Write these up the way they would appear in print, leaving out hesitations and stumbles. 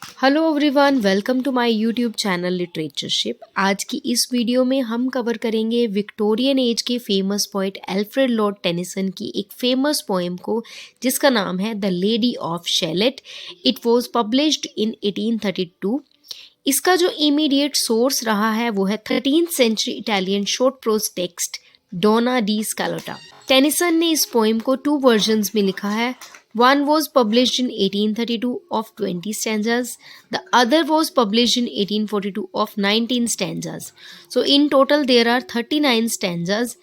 Hello everyone, welcome to my YouTube channel Literatureship. आज की इस वीडियो में हम कवर करेंगे विक्टोरियन एज के famous poet Alfred Lord Tennyson की एक फेमस पोएम को, जिसका नाम है the lady of Shalott. It was published in 1832। इसका जो इमीडिएट सोर्स रहा है वो है 13th century Italian short prose text Donna di Scalotta. Tennyson ने इस पोएम को 2 वर्जन्स में लिखा है। One was published in 1832 of 20 stanzas. The other was published in 1842 of 19 stanzas. So in total there are 39 stanzas.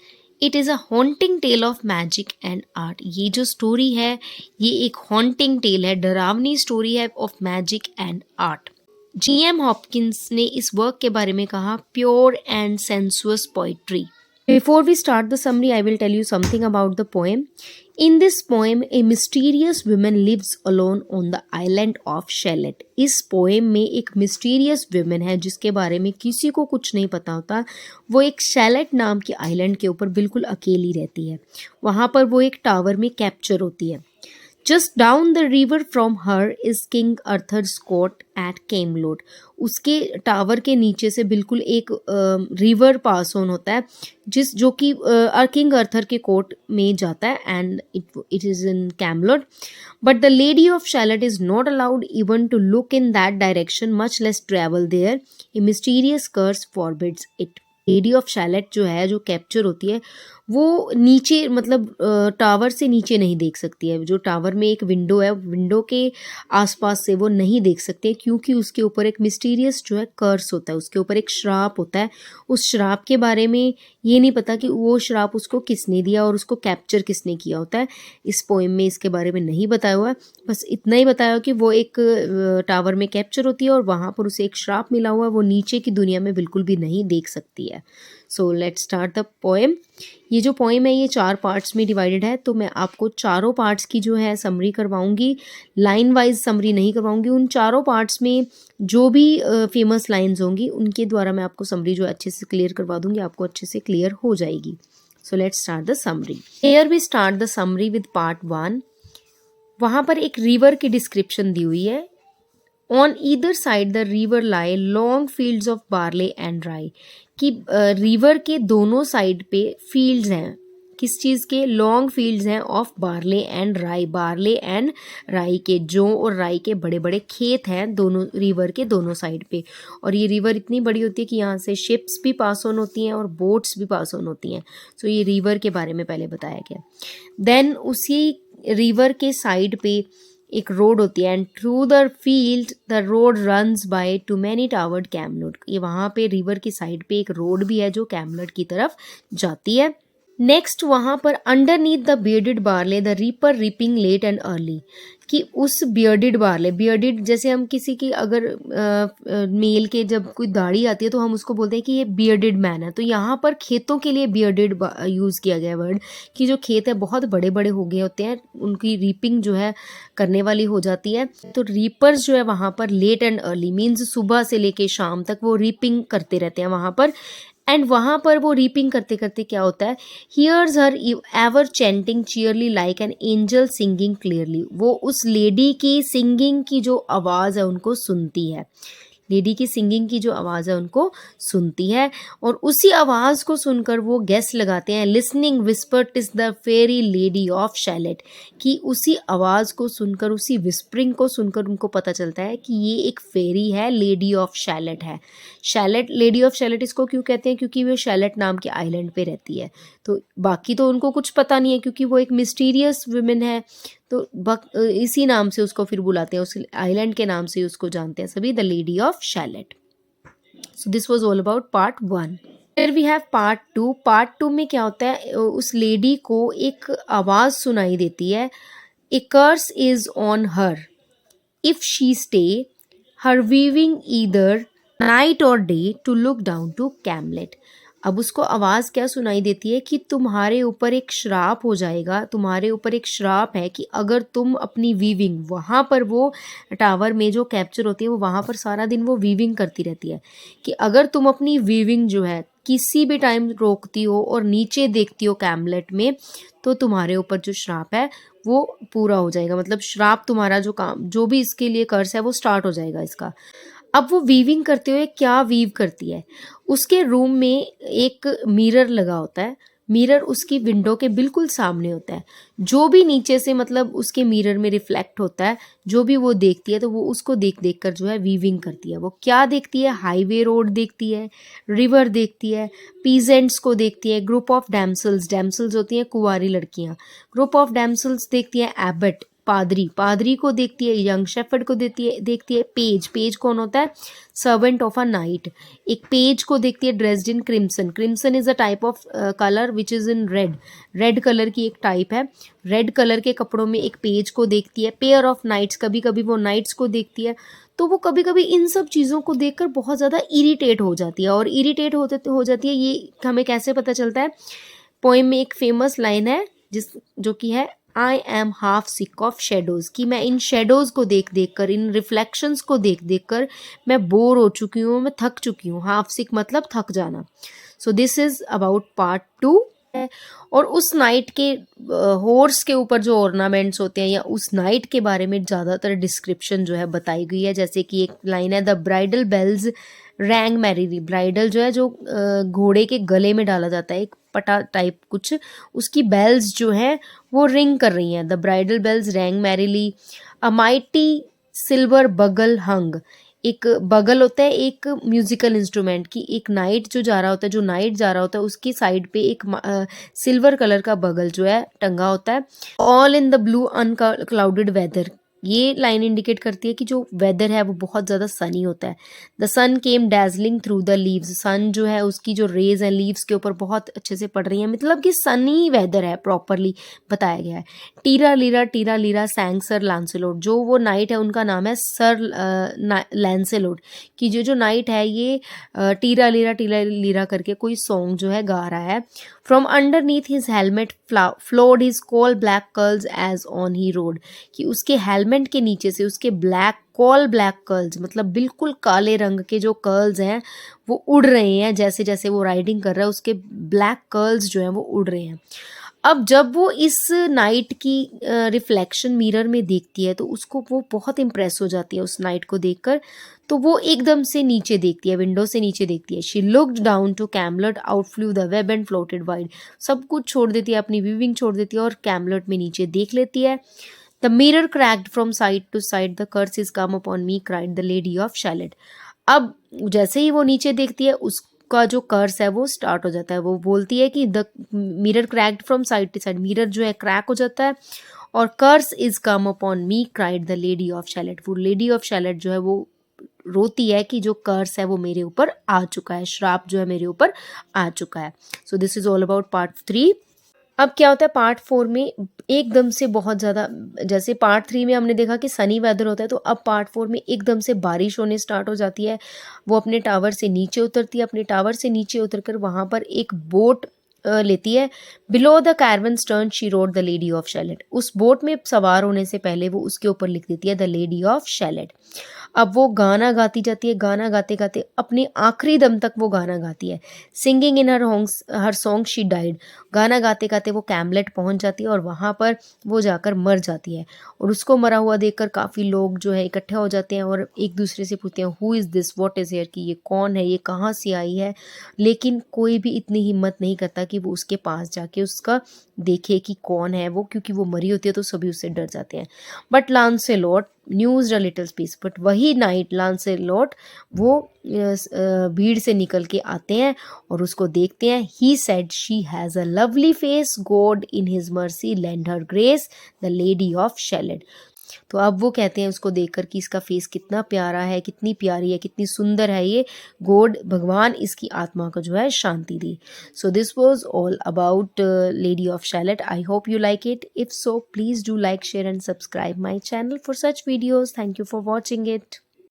It is a haunting tale of magic and art. ये जो story है ये एक haunting tale है, डरावनी story है of magic and art. G.M. Hopkins ने इस वर्क के बारे में कहा, pure and sensuous poetry. Before we start the summary, I will tell you something about the poem. In this poem, a mysterious woman lives alone on the island of Shellet. इस poem में एक mysterious woman है जिसके बारे में किसी को कुछ नहीं पता होता। वो एक शैलेट नाम की आइलैंड के ऊपर बिल्कुल अकेली रहती है। वहाँ पर वो एक टावर में कैप्चर होती है। Just down the river from her is King Arthur's court at Camelot. उसके टावर के नीचे से बिल्कुल एक रिवर पास ऑन होता है जो कि किंग अर्थर के कोर्ट में जाता है, and it is in Camelot. But the lady of Shalott is not allowed even to look in that direction, much less travel there. A mysterious curse forbids it. Lady of Shalott जो है, जो capture होती है, वो नीचे मतलब tower से नीचे नहीं देख सकती है. जो टावर में एक विंडो है, विंडो के आसपास से वो नहीं देख सकते क्योंकि उसके ऊपर एक मिस्टीरियस जो है कर्स होता है, उसके ऊपर एक श्राप होता है. उस श्राप के बारे में ये नहीं पता कि वो श्राप उसको किसने दिया और उसको कैप्चर किसने किया होता है. इस पोएम में इसके बारे में नहीं बताया हुआ है. बस इतना ही बताया कि वो एक टावर में कैप्चर होती है और वहाँ पर उसे एक श्राप मिला हुआ है. वो नीचे की दुनिया में बिल्कुल भी नहीं देख सकती है. सो लेट्स स्टार्ट द पोएम. ये जो पोएम है ये 4 पार्ट्स में डिवाइडेड है, तो मैं आपको चारों पार्ट्स की जो है समरी करवाऊंगी. लाइन वाइज समरी नहीं करवाऊंगी. उन चारों पार्ट्स में जो भी फेमस लाइंस होंगी उनके द्वारा मैं आपको समरी जो अच्छे से क्लियर करवा दूंगी, आपको अच्छे से क्लियर हो जाएगी. So let's start the summary. Here we start the summary with part 1. वहाँ पर एक रिवर की डिस्क्रिप्शन दी हुई है. On either side the river lie long fields of barley and rye. कि रिवर के दोनों साइड पे फील्ड्स हैं. किस चीज़ के? लॉन्ग फील्ड्स हैं ऑफ बार्ले एंड राई. बार्ले एंड राई के, जौ और राई के बड़े बड़े खेत हैं दोनों रिवर के दोनों साइड पे. और ये रिवर इतनी बड़ी होती है कि यहाँ से शिप्स भी पास ऑन होती हैं और बोट्स भी पास ऑन होती हैं. सो ये रिवर के बारे में पहले बताया गया. देन उसी रिवर के साइड पे एक रोड होती है, and through the field the road runs by to many towered Camelot. ये वहाँ पे रिवर की साइड पे एक रोड भी है जो कैमलोट की तरफ जाती है. नेक्स्ट वहाँ पर underneath the bearded barley the reaper reaping late and early. कि उस बियर्डेड बार्ले, बियर्डेड जैसे हम किसी की अगर मेल के जब कोई दाढ़ी आती है तो हम उसको बोलते हैं कि ये बियर्डेड मैन है. तो यहाँ पर खेतों के लिए बियर्डेड यूज़ किया गया वर्ड, कि जो खेत है बहुत बड़े बड़े हो गए होते हैं, उनकी रीपिंग जो है करने वाली हो जाती है. तो रीपर्स जो है वहाँ पर लेट एंड अर्ली मीन्स सुबह से लेके शाम तक वो रीपिंग करते रहते हैं वहाँ पर. एंड वहाँ पर वो रीपिंग करते करते क्या होता है, hears her ever chanting cheerly like an angel singing clearly. वो उस लेडी की सिंगिंग की जो आवाज़ है उनको सुनती है. लेडी की सिंगिंग की जो आवाज़ है उनको सुनती है, और उसी आवाज़ को सुनकर वो गेस लगाते हैं. Listening whisper is the fairy lady of Shalott. कि उसी आवाज़ को सुनकर, उसी विस्परिंग को सुनकर उनको पता चलता है कि ये एक फेरी है, लेडी ऑफ शैलेट है. शैलेट, लेडी ऑफ शैलेट इसको क्यों कहते हैं? क्योंकि वो शैलेट नाम के आइलैंड पे रहती है. तो बाकी तो उनको कुछ पता नहीं है क्योंकि वो एक मिस्टीरियस वुमेन है. तो इसी नाम से उसको फिर बुलाते हैं, उस आइलैंड के नाम से उसको जानते हैं सभी, the lady of chalet. So this was all about part 1. फिर वी हैव पार्ट 2. पार्ट 2 में क्या होता है, उस लेडी को एक आवाज़ सुनाई देती है. A curse is on her if she stay her weaving either night or day to look down to Camelot. अब उसको आवाज़ क्या सुनाई देती है कि तुम्हारे ऊपर एक श्राप हो जाएगा, तुम्हारे ऊपर एक श्राप है कि अगर तुम अपनी वीविंग, वहाँ पर वो टावर में जो कैप्चर होती है वो वहाँ पर सारा दिन वो वीविंग करती रहती है, कि अगर तुम अपनी वीविंग जो है किसी भी टाइम रोकती हो और नीचे देखती हो कैमलेट में, तो तुम्हारे ऊपर जो श्राप है वो पूरा हो जाएगा, मतलब श्राप तुम्हारा जो काम जो भी इसके लिए कर्स है वो स्टार्ट हो जाएगा इसका। अब वो वीविंग करते हुए क्या वीव करती है, उसके रूम में एक मिरर लगा होता है, मिरर उसकी विंडो के बिल्कुल सामने होता है। जो भी नीचे से मतलब उसके मिरर में रिफ्लेक्ट होता है, जो भी वो देखती है तो वो उसको देख देख कर जो है वीविंग करती है। वो क्या देखती है, हाईवे रोड देखती है, रिवर देखती है, पीजेंट्स को देखती है, ग्रुप ऑफ डैमसल्स, डैमसल्स होती हैं कुंवारी लड़कियां, ग्रुप ऑफ डैमसल्स देखती है, एबट पादरी, पादरी को देखती है, यंग शेफर्ड को देखती है, पेज, पेज कौन होता है, सर्वेंट ऑफ अ नाइट, एक पेज को देखती है dressed in crimson, crimson is a type of colour which is in red, red colour की एक टाइप है, रेड कलर के कपड़ों में एक पेज को देखती है, पेयर ऑफ नाइट्स, कभी कभी वो नाइट्स को देखती है। तो वो कभी कभी इन सब चीज़ों को देखकर बहुत ज़्यादा इरिटेट हो जाती है, और इरिटेट हो जाती है ये हमें कैसे पता चलता है, पोएम में एक फेमस लाइन है जो कि है, I am half sick of shadows, कि मैं इन शेडोज़ को देख देख कर, इन रिफ्लेक्शंस को देख देख कर मैं बोर हो चुकी हूँ, मैं थक चुकी हूँ। हाफ सिक मतलब थक जाना। So this is about part 2 है। और उस नाइट के हॉर्स के ऊपर जो ऑर्नामेंट्स होते हैं या उस नाइट के बारे में ज़्यादातर डिस्क्रिप्शन जो है बताई गई है। जैसे कि एक लाइन है, the bridal bells rang merrily, bridal जो है जो घोड़े के गले में डाला जाता है, एक पटा टाइप कुछ, उसकी बेल्स जो हैं वो रिंग कर रही हैं। The bridal bells rang merrily, a mighty silver bugle hung, एक बगल होता है एक म्यूजिकल इंस्ट्रूमेंट की, एक नाइट जो जा रहा होता है, जो नाइट जा रहा होता है उसकी साइड पे एक सिल्वर कलर का बगल जो है टंगा होता है। All in the blue unclouded weather, ये लाइन इंडिकेट करती है कि जो वेदर है वो बहुत ज़्यादा सनी होता है। The sun came dazzling through the leaves, sun जो है उसकी जो रेज है लीव्स के ऊपर बहुत अच्छे से पड़ रही हैं, मतलब कि सनी वेदर है, प्रॉपरली बताया गया है। टीरा लीरा सैंग सर लैंसेलोट, जो वो नाइट है उनका नाम है सर लैंसेलोट, कि जो नाइट है ये टीरा लीरा करके कोई सॉन्ग जो है गा रहा है। From underneath his helmet flowed his coal black curls as on he rode, कि उसके हेलमेट के नीचे से उसके कॉल ब्लैक कर्ल्स, मतलब बिल्कुल काले रंग के जो कर्ल्स हैं वो उड़ रहे हैं, जैसे जैसे वो राइडिंग कर रहा है उसके ब्लैक कर्ल्स जो हैं वो उड़ रहे हैं। अब जब वो इस नाइट की रिफ्लेक्शन मिरर में देखती है तो उसको वो बहुत इम्प्रेस हो जाती है उस नाइट को देखकर। तो वो एकदम से नीचे देखती है, विंडो से नीचे देखती है। She looked down to Camelot, out flew the web and floated wide, सब कुछ छोड़ देती है, अपनी वीविंग छोड़ देती है और कैमलेट में नीचे देख लेती है। The mirror cracked from side to side, the curse is come upon me, cried the lady of Shalott. अब जैसे ही वो नीचे देखती है उसका जो कर्स है वो स्टार्ट हो जाता है। वो बोलती है कि the mirror cracked from side to side, mirror जो है क्रैक हो जाता है और curse is come upon me, cried the lady of Shalott, वो लेडी ऑफ शैलेट जो है वो रोती है कि जो कर्स है वो मेरे ऊपर आ चुका है, श्राप जो है मेरे ऊपर आ चुका है। So this is all about part 3। अब क्या होता है पार्ट 4 में, एकदम से बहुत ज़्यादा, जैसे पार्ट 3 में हमने देखा कि सनी वेदर होता है, तो अब पार्ट 4 में एकदम से बारिश होने स्टार्ट हो जाती है। वो अपने टावर से नीचे उतरती है, अपने टावर से नीचे उतरकर वहाँ पर एक बोट लेती है। Below the caravan stern she road the lady of chalet, उस बोट में सवार होने से पहले वो उसके ऊपर लिख देती है द लेडी ऑफ शैलेट। अब वो गाना गाती जाती है, गाना गाते गाते अपने आखिरी दम तक वो गाना गाती है। Singing in her song she died, गाना गाते गाते वो कैमलेट पहुंच जाती है और वहाँ पर वो जाकर मर जाती है। और उसको मरा हुआ देखकर काफ़ी लोग जो है इकट्ठे हो जाते हैं और एक दूसरे से पूछते हैं who is this, what is here, कि ये कौन है, ये कहाँ से आई है। लेकिन कोई भी इतनी हिम्मत नहीं करता कि वो उसके पास जाके उसका देखे कि कौन है वो, क्योंकि वो मरी होती है तो सभी उससे डर जाते हैं। But Lancelot mused a little space, but वही नाइट लांसेलोट वो भीड़ से निकल के आते हैं और उसको देखते हैं। He said she has a lovely face, God in his mercy lend her grace, the lady of Shalott. तो अब वो कहते हैं उसको देखकर कि इसका फेस कितना प्यारा है, कितनी प्यारी है, कितनी सुंदर है ये, गॉड भगवान इसकी आत्मा को जो है शांति दी। So this was all about Lady of Shalott. I hope you like it. If so, please do like, share and subscribe my channel for such videos. Thank you for watching it.